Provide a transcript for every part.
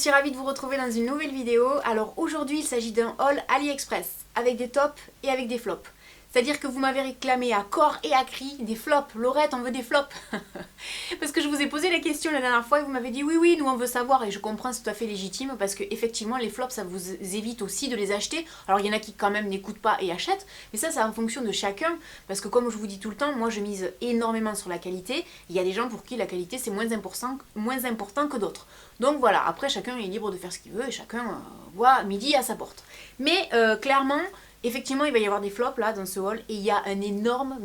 suis ravie de vous retrouver dans une nouvelle vidéo. Alors aujourd'hui il s'agit d'un haul AliExpress avec des tops et avec des flops. C'est-à-dire que vous m'avez réclamé à corps et à cri des flops. Laurette, on veut des flops. Parce que je vous ai posé la question la dernière fois et vous m'avez dit oui, oui, nous on veut savoir. Et je comprends, c'est tout à fait légitime parce que effectivement les flops ça vous évite aussi de les acheter. Alors il y en a qui quand même n'écoutent pas et achètent. Mais ça c'est en fonction de chacun. Parce que comme je vous dis tout le temps, moi je mise énormément sur la qualité. Il y a des gens pour qui la qualité c'est moins important que d'autres. Donc voilà, après chacun est libre de faire ce qu'il veut et chacun voit midi à sa porte. Mais clairement... Effectivement, il va y avoir des flops là dans ce haul et il y a un énorme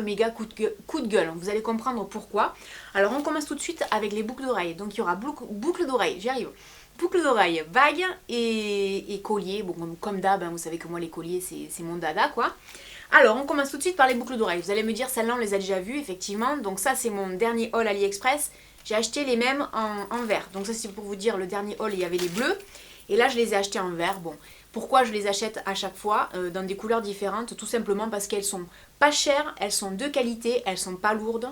méga coup de gueule. Vous allez comprendre pourquoi. Alors on commence tout de suite avec les boucles d'oreilles. Donc il y aura boucles d'oreilles, j'y arrive. Boucles d'oreilles, bagues et colliers. Bon, comme d'hab, hein, vous savez que moi les colliers c'est mon dada quoi. Alors on commence tout de suite par les boucles d'oreilles. Vous allez me dire, celle-là on les a déjà vues effectivement. Donc ça c'est mon dernier haul AliExpress. J'ai acheté les mêmes en vert. Donc ça c'est pour vous dire, le dernier haul il y avait les bleus. Et là je les ai achetés en vert. Bon. Pourquoi je les achète à chaque fois dans des couleurs différentes? Tout simplement parce qu'elles sont pas chères, elles sont de qualité, elles sont pas lourdes.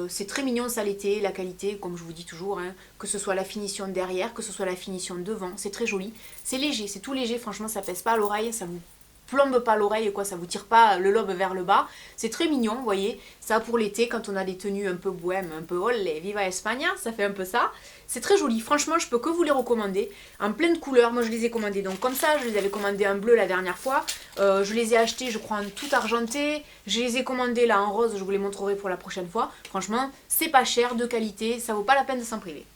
C'est très mignon ça l'été, la qualité, comme je vous dis toujours, hein, que ce soit la finition derrière, que ce soit la finition devant, c'est très joli. C'est léger, c'est tout léger, franchement ça pèse pas à l'oreille, ça vous plombe pas l'oreille, quoi, ça vous tire pas le lobe vers le bas. C'est très mignon, vous voyez. Ça pour l'été, quand on a des tenues un peu bohème, un peu olé, viva España, ça fait un peu ça. C'est très joli, franchement, je peux que vous les recommander. En pleine couleur, moi je les ai commandés donc comme ça, je les avais commandés en bleu la dernière fois. Je les ai achetés, je crois, en tout argenté. Je les ai commandés là en rose, je vous les montrerai pour la prochaine fois. Franchement, c'est pas cher, de qualité, ça vaut pas la peine de s'en priver.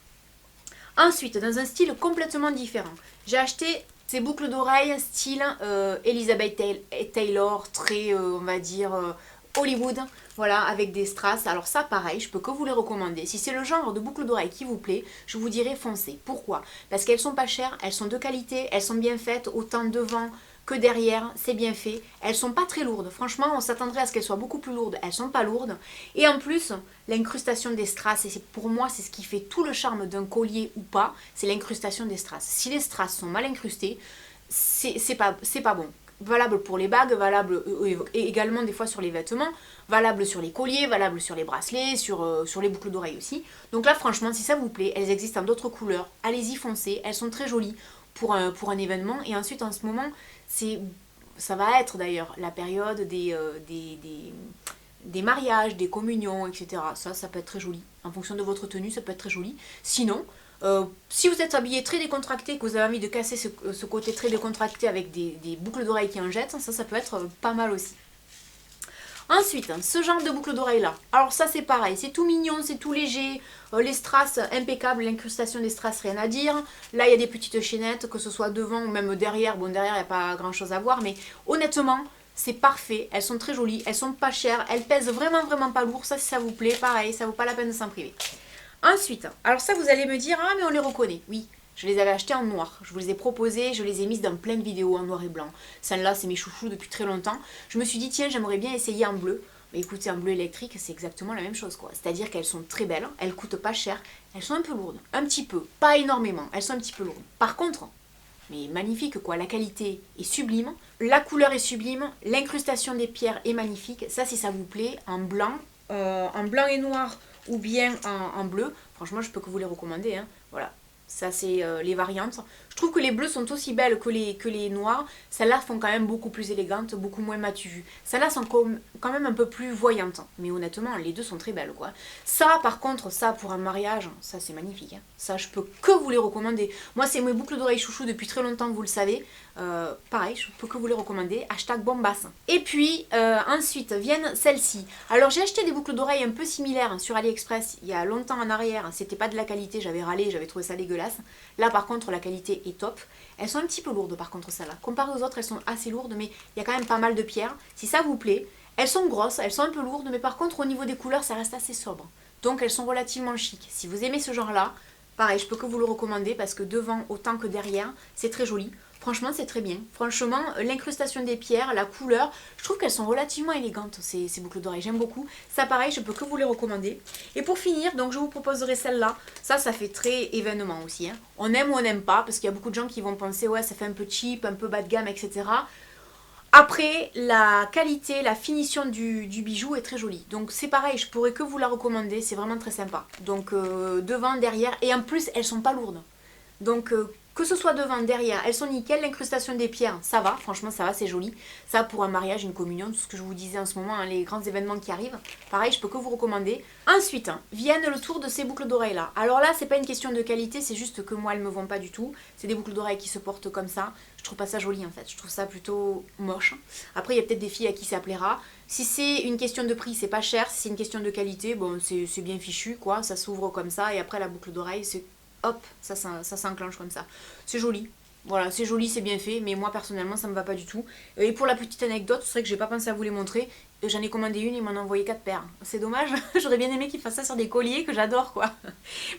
Ensuite, dans un style complètement différent, j'ai acheté ces boucles d'oreilles style Elizabeth Taylor, très on va dire Hollywood, voilà, avec des strass. Alors ça pareil, je peux que vous les recommander. Si c'est le genre de boucles d'oreilles qui vous plaît, je vous dirais foncez. Pourquoi? Parce qu'elles sont pas chères, elles sont de qualité, elles sont bien faites, autant devant que derrière, c'est bien fait. Elles sont pas très lourdes. Franchement, on s'attendrait à ce qu'elles soient beaucoup plus lourdes. Elles sont pas lourdes. Et en plus, l'incrustation des strass, et pour moi, c'est ce qui fait tout le charme d'un collier ou pas, c'est l'incrustation des strass. Si les strass sont mal incrustés, c'est pas bon. Valable pour les bagues, valable également des fois sur les vêtements, valable sur les colliers, valable sur les bracelets, sur les boucles d'oreilles aussi. Donc là, franchement, si ça vous plaît, elles existent en d'autres couleurs. Allez-y, foncez. Elles sont très jolies pour un événement. Et ensuite, en ce moment, ça va être d'ailleurs la période des mariages, des communions, etc. Ça peut être très joli. En fonction de votre tenue, ça peut être très joli. Sinon, si vous êtes habillé très décontracté, que vous avez envie de casser ce côté très décontracté avec des boucles d'oreilles qui en jettent, ça peut être pas mal aussi. Ensuite, ce genre de boucle d'oreille là, alors ça c'est pareil, c'est tout mignon, c'est tout léger, les strass impeccables, l'incrustation des strass rien à dire. Là il y a des petites chaînettes, que ce soit devant ou même derrière, bon derrière il n'y a pas grand chose à voir, mais honnêtement c'est parfait, elles sont très jolies, elles sont pas chères, elles pèsent vraiment pas lourd, ça si ça vous plaît, pareil, ça vaut pas la peine de s'en priver. Ensuite, alors ça vous allez me dire, ah mais on les reconnaît, oui. Je les avais achetés en noir, je vous les ai proposés, je les ai mises dans plein de vidéos en noir et blanc. Celle-là, c'est mes chouchous depuis très longtemps. Je me suis dit, tiens, j'aimerais bien essayer en bleu. Mais écoutez, en bleu électrique, c'est exactement la même chose, quoi. C'est-à-dire qu'elles sont très belles, elles coûtent pas cher, elles sont un peu lourdes, un petit peu, pas énormément, elles sont un petit peu lourdes. Par contre, mais magnifique, quoi, la qualité est sublime, la couleur est sublime, l'incrustation des pierres est magnifique. Ça, si ça vous plaît, en blanc et noir ou bien en bleu, franchement, je peux que vous les recommander, hein. Voilà. Ça c'est les variantes. Je trouve que les bleus sont aussi belles que les noirs. Celles-là font quand même beaucoup plus élégantes, beaucoup moins matu vues. Celles-là sont quand même un peu plus voyantes. Mais honnêtement, les deux sont très belles quoi. Ça par contre, ça pour un mariage, ça c'est magnifique. Hein. Ça je peux que vous les recommander. Moi c'est mes boucles d'oreilles chouchou depuis très longtemps, vous le savez. Pareil, je peux que vous les recommander. Hashtag bombasse. Et puis ensuite viennent celles-ci. Alors j'ai acheté des boucles d'oreilles un peu similaires sur AliExpress il y a longtemps en arrière. C'était pas de la qualité, j'avais râlé, j'avais trouvé ça dégueulasse. Là par contre la qualité est top. Elles sont un petit peu lourdes par contre celles-là. Comparées aux autres elles sont assez lourdes mais il y a quand même pas mal de pierres. Si ça vous plaît, elles sont grosses, elles sont un peu lourdes mais par contre au niveau des couleurs ça reste assez sobre. Donc elles sont relativement chic. Si vous aimez ce genre là, pareil je peux que vous le recommander parce que devant autant que derrière c'est très joli. Franchement c'est très bien. Franchement l'incrustation des pierres, la couleur, je trouve qu'elles sont relativement élégantes ces boucles d'oreilles, j'aime beaucoup. Ça pareil je peux que vous les recommander. Et pour finir donc je vous proposerai celle-là. Ça fait très événement aussi. Hein. On aime ou on n'aime pas parce qu'il y a beaucoup de gens qui vont penser ouais ça fait un peu cheap, un peu bas de gamme etc. Après, la qualité, la finition du bijou est très jolie. Donc c'est pareil, je pourrais que vous la recommander, c'est vraiment très sympa. Donc devant, derrière, et en plus elles sont pas lourdes. Donc que ce soit devant, derrière, elles sont nickel. L'incrustation des pierres, ça va, franchement ça va, c'est joli. Ça pour un mariage, une communion, tout ce que je vous disais en ce moment, hein, les grands événements qui arrivent. Pareil, je peux que vous recommander. Ensuite, viennent le tour de ces boucles d'oreilles là. Alors là, c'est pas une question de qualité, c'est juste que moi elles me vont pas du tout. C'est des boucles d'oreilles qui se portent comme ça. Je trouve pas ça joli en fait, je trouve ça plutôt moche. Après, il y a peut-être des filles à qui ça plaira. Si c'est une question de prix, c'est pas cher. Si c'est une question de qualité, bon, c'est bien fichu quoi. Ça s'ouvre comme ça et après la boucle d'oreille, c'est hop, ça s'enclenche comme ça. C'est joli. Voilà, c'est joli, c'est bien fait, mais moi personnellement ça me va pas du tout. Et pour la petite anecdote, c'est vrai que j'ai pas pensé à vous les montrer. J'en ai commandé une, ils m'en ont envoyé 4 paires. C'est dommage, j'aurais bien aimé qu'ils fassent ça sur des colliers que j'adore quoi.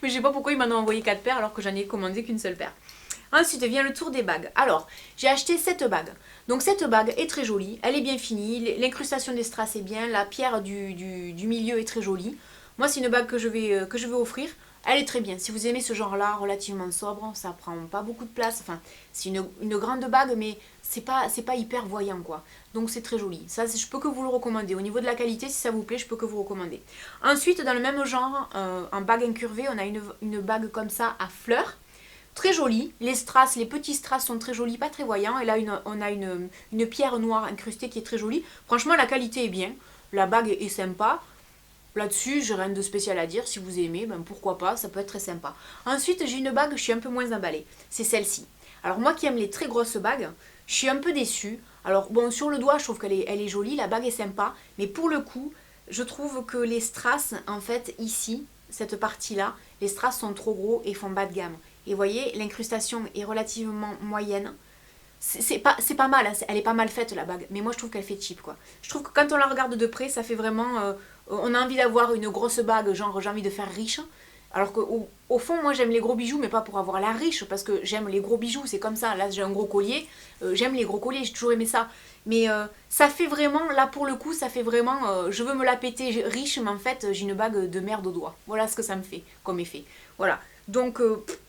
Mais je sais pas pourquoi ils m'en ont envoyé 4 paires alors que j'en ai commandé qu'une seule paire. Ensuite vient le tour des bagues. Alors, j'ai acheté cette bague. Donc cette bague est très jolie, elle est bien finie, l'incrustation des strass est bien, la pierre du milieu est très jolie. Moi c'est une bague que je vais offrir. Elle est très bien. Si vous aimez ce genre-là, relativement sobre, ça prend pas beaucoup de place. Enfin, c'est une grande bague, mais c'est pas hyper voyant, quoi. Donc c'est très joli. Ça, je peux que vous le recommander. Au niveau de la qualité, si ça vous plaît, je peux que vous recommander. Ensuite, dans le même genre, en bague incurvée, on a une bague comme ça à fleurs. Très jolie. Les strass, les petits strass sont très jolis, pas très voyants. Et là, on a une pierre noire incrustée qui est très jolie. Franchement, la qualité est bien. La bague est sympa. Là-dessus, j'ai rien de spécial à dire. Si vous aimez, ben pourquoi pas, ça peut être très sympa. Ensuite, j'ai une bague, je suis un peu moins emballée. C'est celle-ci. Alors moi qui aime les très grosses bagues, je suis un peu déçue. Alors bon, sur le doigt, je trouve qu'elle est jolie, la bague est sympa. Mais pour le coup, je trouve que les strass, en fait, ici, cette partie-là, les strass sont trop gros et font bas de gamme. Et vous voyez, l'incrustation est relativement moyenne. C'est pas mal, hein, elle est pas mal faite la bague, mais moi je trouve qu'elle fait cheap quoi. Je trouve que quand on la regarde de près, ça fait vraiment... on a envie d'avoir une grosse bague, genre j'ai envie de faire riche. Alors qu'au au fond, moi j'aime les gros bijoux, mais pas pour avoir la riche, parce que j'aime les gros bijoux, c'est comme ça. Là j'ai un gros collier, j'aime les gros colliers, j'ai toujours aimé ça. Mais ça fait vraiment, là pour le coup, ça fait vraiment... je veux me la péter riche, mais en fait j'ai une bague de merde au doigt. Voilà ce que ça me fait comme effet. Voilà. Donc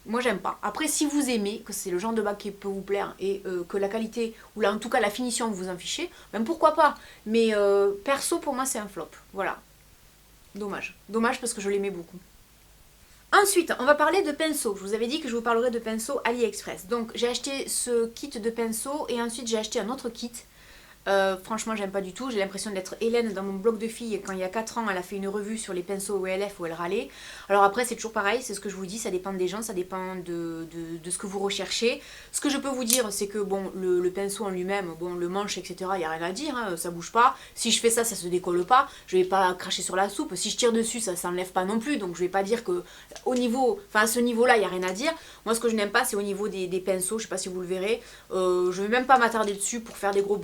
moi j'aime pas. Après si vous aimez, que c'est le genre de bague qui peut vous plaire et que la qualité, ou là en tout cas la finition vous en fichez, ben pourquoi pas. Mais perso pour moi c'est un flop. Voilà. Dommage. Dommage parce que je l'aimais beaucoup. Ensuite, on va parler de pinceaux. Je vous avais dit que je vous parlerais de pinceaux AliExpress. Donc j'ai acheté ce kit de pinceaux et ensuite j'ai acheté un autre kit. Franchement j'aime pas du tout, j'ai l'impression d'être Hélène dans mon blog de filles quand il y a 4 ans elle a fait une revue sur les pinceaux OLF où elle râlait. Alors après c'est toujours pareil, c'est ce que je vous dis, ça dépend des gens, ça dépend de ce que vous recherchez. Ce que je peux vous dire c'est que bon le pinceau en lui-même, bon le manche etc, il n'y a rien à dire, hein, ça bouge pas. Si je fais ça, ça se décolle pas, je vais pas cracher sur la soupe, si je tire dessus ça s'enlève pas non plus, donc je vais pas dire que au niveau, enfin à ce niveau là il n'y a rien à dire. Moi ce que je n'aime pas c'est au niveau des pinceaux, je sais pas si vous le verrez, je vais même pas m'attarder dessus pour faire des gros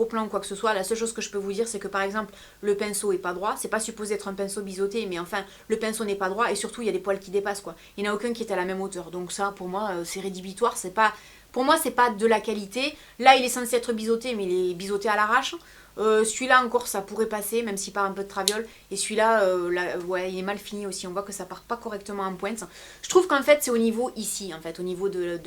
plans ou quoi que ce soit. La seule chose que je peux vous dire c'est que par exemple le pinceau est pas droit, c'est pas supposé être un pinceau biseauté mais enfin le pinceau n'est pas droit et surtout il y a des poils qui dépassent quoi. Il n'y en a aucun qui est à la même hauteur, donc ça pour moi c'est rédhibitoire, c'est pas, pour moi c'est pas de la qualité. Là il est censé être biseauté mais il est biseauté à l'arrache. Celui-là encore ça pourrait passer même s'il part un peu de traviole, et celui-là ouais il est mal fini aussi, on voit que ça part pas correctement en pointe. Je trouve qu'en fait c'est au niveau ici en fait, au niveau de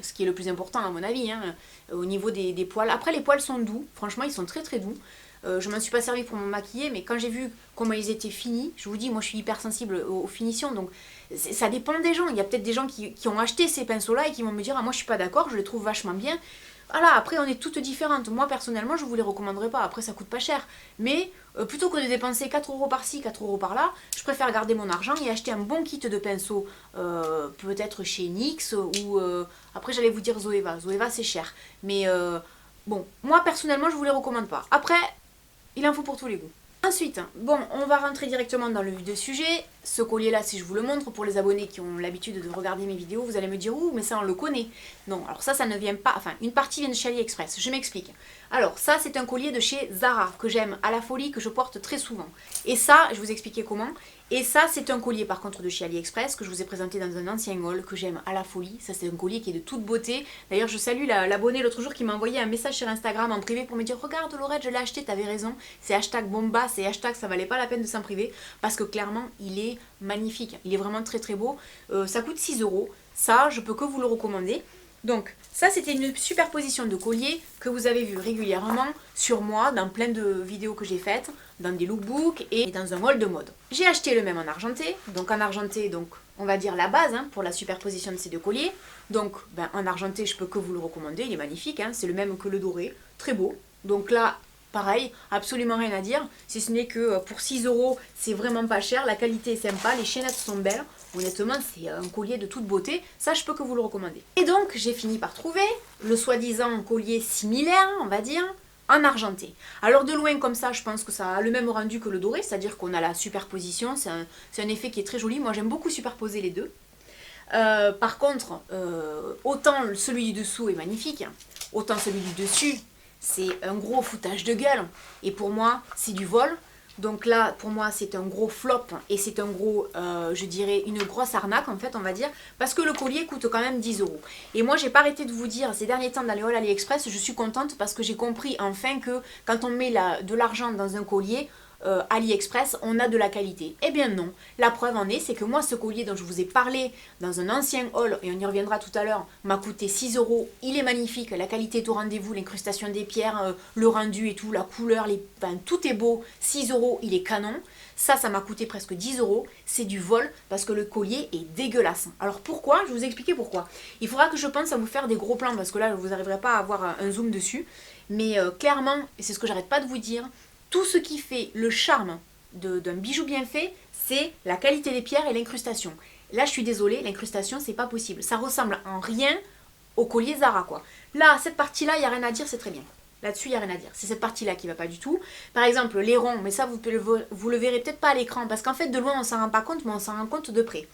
ce qui est le plus important à mon avis, hein, au niveau des poils. Après les poils sont doux, franchement ils sont très très doux. Je m'en suis pas servi pour me maquiller, mais quand j'ai vu comment ils étaient finis, je vous dis moi je suis hyper sensible aux finitions, donc ça dépend des gens. Il y a peut-être des gens qui ont acheté ces pinceaux là et qui vont me dire ah moi je suis pas d'accord, je les trouve vachement bien. Voilà, après on est toutes différentes. Moi personnellement je vous les recommanderais pas, après ça coûte pas cher. Mais plutôt que de dépenser 4 euros par-ci, 4 euros par-là, je préfère garder mon argent et acheter un bon kit de pinceaux, peut-être chez NYX ou... après j'allais vous dire Zoeva, Zoeva c'est cher. Mais bon, moi personnellement je vous les recommande pas. Après, il en faut pour tous les goûts. Ensuite, bon, on va rentrer directement dans le vif du sujet. Ce collier-là, si je vous le montre, pour les abonnés qui ont l'habitude de regarder mes vidéos, vous allez me dire « Ouh, mais ça, on le connaît ». Non, alors ça ne vient pas... Enfin, une partie vient de chez AliExpress, je m'explique. Alors, ça, c'est un collier de chez Zara, que j'aime à la folie, que je porte très souvent. Et ça, je vais vous expliquer comment. Et ça, c'est un collier, par contre, de chez AliExpress, que je vous ai présenté dans un ancien haul, que j'aime à la folie. Ça, c'est un collier qui est de toute beauté. D'ailleurs, je salue l'abonné l'autre jour qui m'a envoyé un message sur Instagram en privé pour me dire « Regarde, Laurette, je l'ai acheté, t'avais raison. C'est hashtag bomba, c'est hashtag ça valait pas la peine de s'en priver. » Parce que clairement, il est magnifique. Il est vraiment très très beau. Ça coûte 6 euros. Ça, je peux que vous le recommander. Donc, ça c'était une superposition de colliers que vous avez vu régulièrement sur moi dans plein de vidéos que j'ai faites, dans des lookbooks et dans un haul de mode. J'ai acheté le même en argenté. Donc en argenté, donc on va dire la base pour la superposition de ces deux colliers. Donc en argenté, je peux que vous le recommander, il est magnifique, c'est le même que le doré, très beau. Donc là, pareil, absolument rien à dire, si ce n'est que pour 6 €, c'est vraiment pas cher, la qualité est sympa, les chaînettes sont belles, honnêtement c'est un collier de toute beauté, ça je peux que vous le recommander. Et donc j'ai fini par trouver le soi-disant collier similaire, on va dire, en argenté. Alors de loin comme ça, je pense que ça a le même rendu que le doré, c'est-à-dire qu'on a la superposition, c'est un effet qui est très joli, moi j'aime beaucoup superposer les deux. Par contre, autant celui du dessous est magnifique, autant celui du dessus, c'est un gros foutage de gueule. Et pour moi, c'est du vol. Donc là, pour moi, c'est un gros flop et c'est un gros, je dirais, une grosse arnaque en fait, on va dire. Parce que le collier coûte quand même 10 €. Et moi, j'ai pas arrêté de vous dire ces derniers temps dans les hauls AliExpress, je suis contente parce que j'ai compris enfin que quand on met de l'argent dans un collier, AliExpress, on a de la qualité. Eh bien non, la preuve en est, c'est que moi ce collier dont je vous ai parlé dans un ancien haul, et on y reviendra tout à l'heure, m'a coûté 6 €, il est magnifique, la qualité est au rendez-vous, l'incrustation des pierres, le rendu et tout, la couleur, tout est beau, 6 €, il est canon. Ça m'a coûté presque 10 €, c'est du vol parce que le collier est dégueulasse. Alors pourquoi? Je vais vous expliquer pourquoi. Il faudra que je pense à vous faire des gros plans parce que là vous n'arriverez pas à avoir un zoom dessus, mais clairement, et c'est ce que j'arrête pas de vous dire, tout ce qui fait le charme d'un bijou bien fait, c'est la qualité des pierres et l'incrustation. Là, je suis désolée, l'incrustation, c'est pas possible. Ça ressemble en rien au collier Zara, quoi. Là, cette partie-là, il n'y a rien à dire, c'est très bien. Là-dessus, il n'y a rien à dire. C'est cette partie-là qui va pas du tout. Par exemple, les ronds, mais ça, vous le verrez peut-être pas à l'écran, parce qu'en fait, de loin, on s'en rend pas compte, mais on s'en rend compte de près.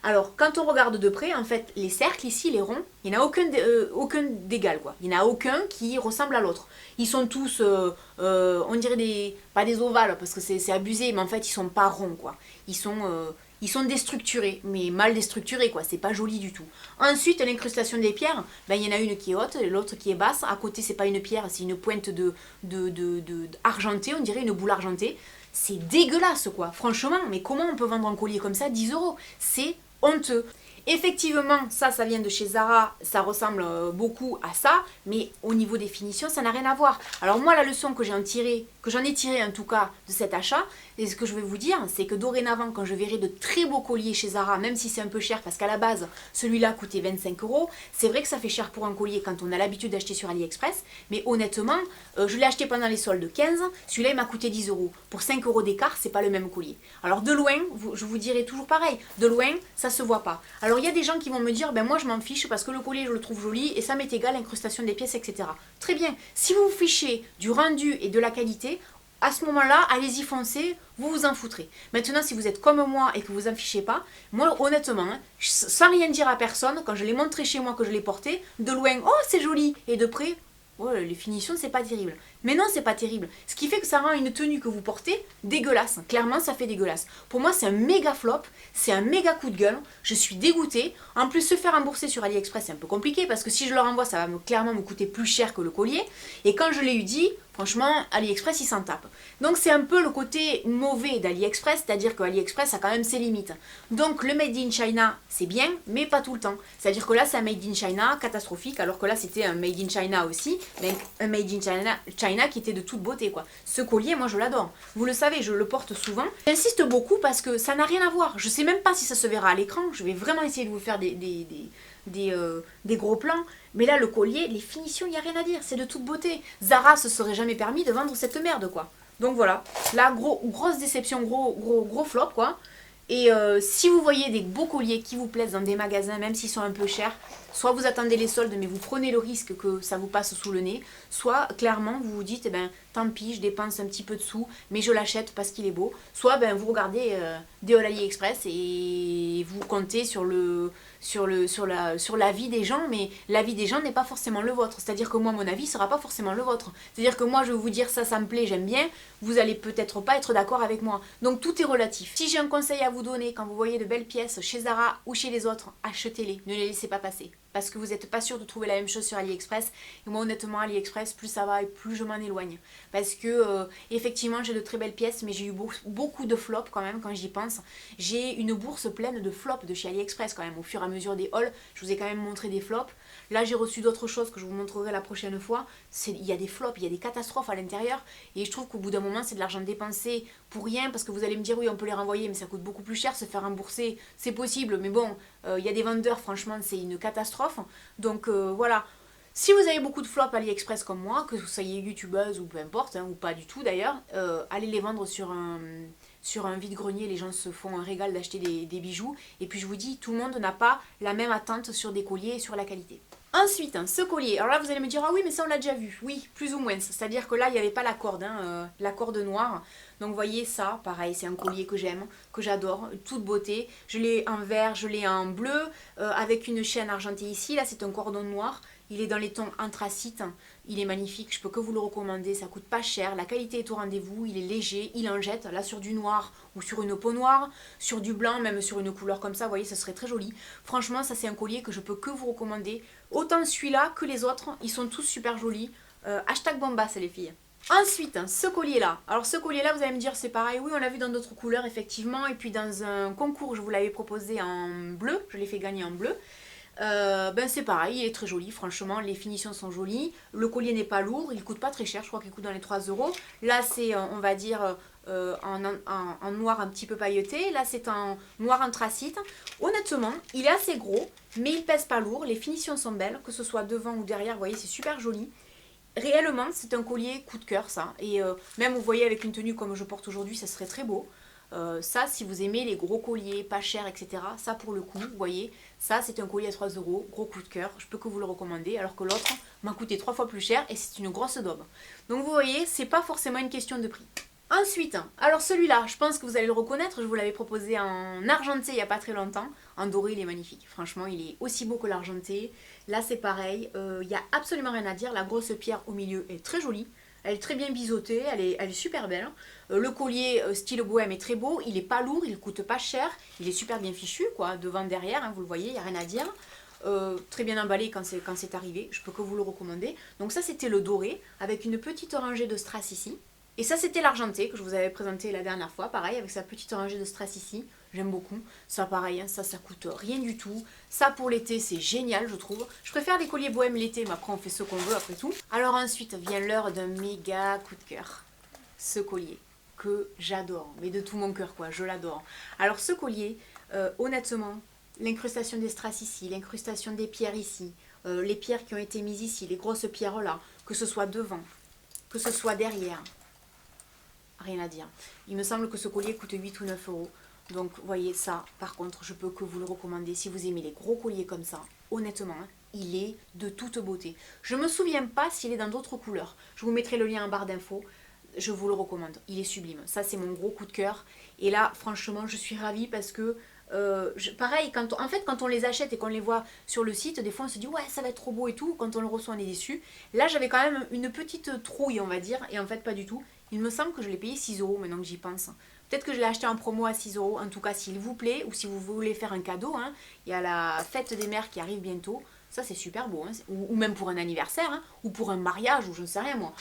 Alors, quand on regarde de près, en fait, les cercles ici, les ronds, il n'y en a aucun d'égal, quoi. Il n'y en a aucun qui ressemble à l'autre. Ils sont tous, on dirait pas des ovales, parce que c'est abusé, mais en fait, ils sont pas ronds, quoi. Ils sont déstructurés, mais mal déstructurés, quoi. C'est pas joli du tout. Ensuite, l'incrustation des pierres, il y en a une qui est haute, l'autre qui est basse. À côté, c'est pas une pierre, c'est une pointe argentée, on dirait une boule argentée. C'est dégueulasse, quoi. Franchement, mais comment on peut vendre un collier comme ça 10 €? C'est honteux. Effectivement, ça vient de chez Zara, ça ressemble beaucoup à ça, mais au niveau des finitions, ça n'a rien à voir. Alors moi, la leçon que j'en ai tirée en tout cas de cet achat, et ce que je vais vous dire, c'est que dorénavant, quand je verrai de très beaux colliers chez Zara, même si c'est un peu cher, parce qu'à la base, celui-là coûtait 25 €, c'est vrai que ça fait cher pour un collier quand on a l'habitude d'acheter sur AliExpress, mais honnêtement, je l'ai acheté pendant les soldes 15, celui-là il m'a coûté 10 €. Pour 5 € d'écart, c'est pas le même collier. Alors de loin, je vous dirai toujours pareil, de loin, ça se voit pas. Alors il y a des gens qui vont me dire, moi je m'en fiche parce que le collier je le trouve joli et ça m'est égal, l'incrustation des pièces, etc. Très bien, si vous vous fichez du rendu et de la qualité, à ce moment-là, allez-y foncez, vous vous en foutrez. Maintenant, si vous êtes comme moi et que vous en fichez pas, moi honnêtement, sans rien dire à personne, quand je l'ai montré chez moi, que je l'ai porté, de loin, oh c'est joli, et de près, ouais, les finitions c'est pas terrible. Mais non, c'est pas terrible. Ce qui fait que ça rend une tenue que vous portez dégueulasse. Clairement, ça fait dégueulasse. Pour moi, c'est un méga flop, c'est un méga coup de gueule. Je suis dégoûtée. En plus, se faire rembourser sur AliExpress, c'est un peu compliqué parce que si je le renvoie, ça va clairement me coûter plus cher que le collier. Et quand je l'ai eu dit, franchement, AliExpress, il s'en tape. Donc, c'est un peu le côté mauvais d'AliExpress, c'est-à-dire que AliExpress a quand même ses limites. Donc, le Made in China, c'est bien, mais pas tout le temps. C'est-à-dire que là, c'est un Made in China catastrophique, alors que là, c'était un Made in China aussi, mais un Made in China qui était de toute beauté, quoi. Ce collier, moi je l'adore. Vous le savez, je le porte souvent. J'insiste beaucoup parce que ça n'a rien à voir. Je sais même pas si ça se verra à l'écran. Je vais vraiment essayer de vous faire des gros plans. Mais là, le collier, les finitions, il n'y a rien à dire. C'est de toute beauté. Zara se serait jamais permis de vendre cette merde, quoi. Donc voilà. Là, grosse déception, gros flop, quoi. Et si vous voyez des beaux colliers qui vous plaisent dans des magasins, même s'ils sont un peu chers, soit vous attendez les soldes, mais vous prenez le risque que ça vous passe sous le nez, soit clairement vous vous dites, tant pis, je dépense un petit peu de sous, mais je l'achète parce qu'il est beau. Soit vous regardez des hauls AliExpress et vous comptez sur l'avis des gens, mais l'avis des gens n'est pas forcément le vôtre. C'est-à-dire que moi, mon avis ne sera pas forcément le vôtre. C'est-à-dire que moi, je vais vous dire ça me plaît, j'aime bien, vous allez peut-être pas être d'accord avec moi. Donc tout est relatif. Si j'ai un conseil à vous donner, quand vous voyez de belles pièces chez Zara ou chez les autres, achetez-les, ne les laissez pas passer. Parce que vous n'êtes pas sûr de trouver la même chose sur AliExpress. Et moi, honnêtement, AliExpress, plus ça va et plus je m'en éloigne. parce que effectivement j'ai de très belles pièces, mais j'ai eu beaucoup de flops quand même quand j'y pense. J'ai une bourse pleine de flops de chez AliExpress quand même, au fur et à mesure des hauls, je vous ai quand même montré des flops. Là j'ai reçu d'autres choses que je vous montrerai la prochaine fois. Il y a des flops, il y a des catastrophes à l'intérieur, et je trouve qu'au bout d'un moment c'est de l'argent dépensé pour rien, parce que vous allez me dire oui on peut les renvoyer, mais ça coûte beaucoup plus cher, se faire rembourser, c'est possible, mais bon, il y a des vendeurs, franchement c'est une catastrophe. Donc voilà. Si vous avez beaucoup de flops AliExpress comme moi, que vous soyez youtubeuse ou peu importe, hein, ou pas du tout d'ailleurs, allez les vendre sur un vide-grenier. Les gens se font un régal d'acheter des bijoux. Et puis je vous dis, tout le monde n'a pas la même attente sur des colliers et sur la qualité. Ensuite, hein, ce collier, alors là vous allez me dire, ah oui mais ça on l'a déjà vu, oui, plus ou moins, c'est-à-dire que là il n'y avait pas la corde, hein, la corde noire, donc vous voyez ça, pareil, c'est un collier que j'aime, que j'adore, toute beauté, je l'ai en vert, je l'ai en bleu, avec une chaîne argentée ici, là c'est un cordon noir, il est dans les tons anthracite, il est magnifique, je peux que vous le recommander, ça coûte pas cher, la qualité est au rendez-vous, il est léger, il en jette, là sur du noir ou sur une peau noire, sur du blanc, même sur une couleur comme ça, vous voyez, ça serait très joli. Franchement, ça c'est un collier que je peux que vous recommander, autant celui-là que les autres, ils sont tous super jolis. Hashtag bombasse les filles. Ensuite, ce collier-là. Alors ce collier-là, vous allez me dire, c'est pareil, oui, on l'a vu dans d'autres couleurs, effectivement, et puis dans un concours, je vous l'avais proposé en bleu, je l'ai fait gagner en bleu. Ben c'est pareil, il est très joli, franchement, les finitions sont jolies, le collier n'est pas lourd, il coûte pas très cher, je crois qu'il coûte dans les 3 euros. Là c'est, on va dire, en noir un petit peu pailleté, là c'est en noir anthracite. Honnêtement, il est assez gros, mais il pèse pas lourd, les finitions sont belles, que ce soit devant ou derrière, vous voyez, c'est super joli. Réellement, c'est un collier coup de cœur ça, et même vous voyez avec une tenue comme je porte aujourd'hui, ça serait très beau. Ça, si vous aimez les gros colliers, pas chers, etc., ça pour le coup, vous voyez, ça c'est un collier à 3 euros, gros coup de cœur, je peux que vous le recommander, alors que l'autre m'a coûté 3 fois plus cher et c'est une grosse daube. Donc vous voyez, c'est pas forcément une question de prix. Ensuite, alors celui-là, je pense que vous allez le reconnaître, je vous l'avais proposé en argenté il n'y a pas très longtemps. En doré, il est magnifique, franchement, il est aussi beau que l'argenté. Là, c'est pareil, il n'y a absolument rien à dire, la grosse pierre au milieu est très jolie. Elle est très bien biseautée, elle est super belle. Le collier style bohème est très beau, il est pas lourd, il coûte pas cher, il est super bien fichu, quoi, devant, derrière, hein, vous le voyez, il n'y a rien à dire. Très bien emballé quand c'est arrivé, je peux que vous le recommander. Donc ça c'était le doré, avec une petite rangée de strass ici. Et ça c'était l'argenté que je vous avais présenté la dernière fois, pareil, avec sa petite rangée de strass ici. J'aime beaucoup. Ça pareil, hein, ça coûte rien du tout. Ça pour l'été c'est génial je trouve. Je préfère les colliers bohème l'été, mais après on fait ce qu'on veut après tout. Alors ensuite vient l'heure d'un méga coup de cœur. Ce collier que j'adore, mais de tout mon cœur quoi, je l'adore. Alors ce collier, honnêtement, l'incrustation des strass ici, l'incrustation des pierres ici, les pierres qui ont été mises ici, les grosses pierres là, que ce soit devant, que ce soit derrière, rien à dire. Il me semble que ce collier coûte 8 ou 9 euros. Donc, vous voyez, ça, par contre, je peux que vous le recommander. Si vous aimez les gros colliers comme ça, honnêtement, hein, il est de toute beauté. Je ne me souviens pas s'il est dans d'autres couleurs. Je vous mettrai le lien en barre d'infos. Je vous le recommande. Il est sublime. Ça, c'est mon gros coup de cœur. Et là, franchement, je suis ravie parce que, pareil, quand on les achète et qu'on les voit sur le site, des fois, on se dit, ouais, ça va être trop beau et tout. Quand on le reçoit, on est déçu. Là, j'avais quand même une petite trouille, on va dire. Et en fait, pas du tout. Il me semble que je l'ai payé 6 euros maintenant que j'y pense. Peut-être que je l'ai acheté en promo à 6 euros. En tout cas, s'il vous plaît, ou si vous voulez faire un cadeau, hein, il y a la fête des mères qui arrive bientôt. Ça, c'est super beau. Hein, ou même pour un anniversaire, hein, ou pour un mariage, ou je ne sais rien moi.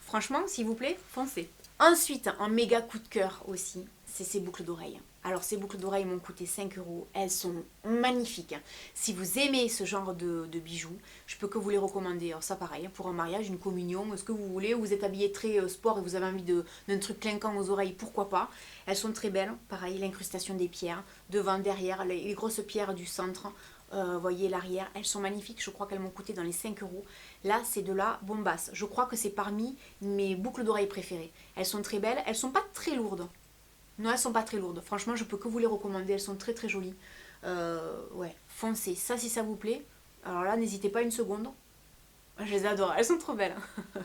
Franchement, s'il vous plaît, foncez. Ensuite, un méga coup de cœur aussi, c'est ces boucles d'oreilles. Alors ces boucles d'oreilles m'ont coûté 5 euros, elles sont magnifiques. Si vous aimez ce genre de bijoux, je peux que vous les recommander. Alors ça pareil, pour un mariage, une communion, ce que vous voulez, vous êtes habillé très sport et vous avez envie d'un truc clinquant aux oreilles, pourquoi pas. Elles sont très belles, pareil, l'incrustation des pierres, devant, derrière, les grosses pierres du centre. Voyez l'arrière, elles sont magnifiques, je crois qu'elles m'ont coûté dans les 5 euros. Là c'est de la bombasse, je crois que c'est parmi mes boucles d'oreilles préférées. Elles sont très belles, elles sont pas très lourdes. Non, elles sont pas très lourdes, franchement je peux que vous les recommander, elles sont très très jolies. Ouais, foncez, ça si ça vous plaît. Alors là n'hésitez pas une seconde, je les adore, elles sont trop belles. Elles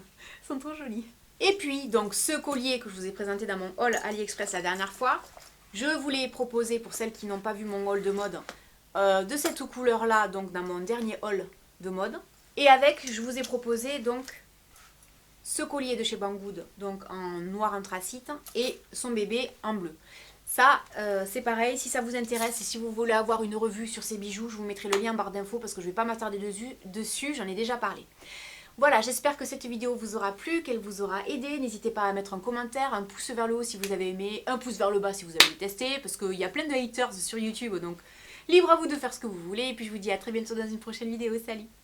sont trop jolies. Et puis donc ce collier que je vous ai présenté dans mon haul AliExpress la dernière fois, je vous l'ai proposé pour celles qui n'ont pas vu mon haul de mode. De cette couleur là, donc dans mon dernier haul de mode. Et avec, je vous ai proposé donc ce collier de chez Banggood, donc en noir anthracite, et son bébé en bleu. Ça, c'est pareil, si ça vous intéresse et si vous voulez avoir une revue sur ces bijoux, je vous mettrai le lien en barre d'infos parce que je ne vais pas m'attarder dessus, j'en ai déjà parlé. Voilà, j'espère que cette vidéo vous aura plu, qu'elle vous aura aidé. N'hésitez pas à mettre un commentaire, un pouce vers le haut si vous avez aimé, un pouce vers le bas si vous avez détesté, parce qu'il y a plein de haters sur YouTube, donc libre à vous de faire ce que vous voulez. Et puis je vous dis à très bientôt dans une prochaine vidéo. Salut!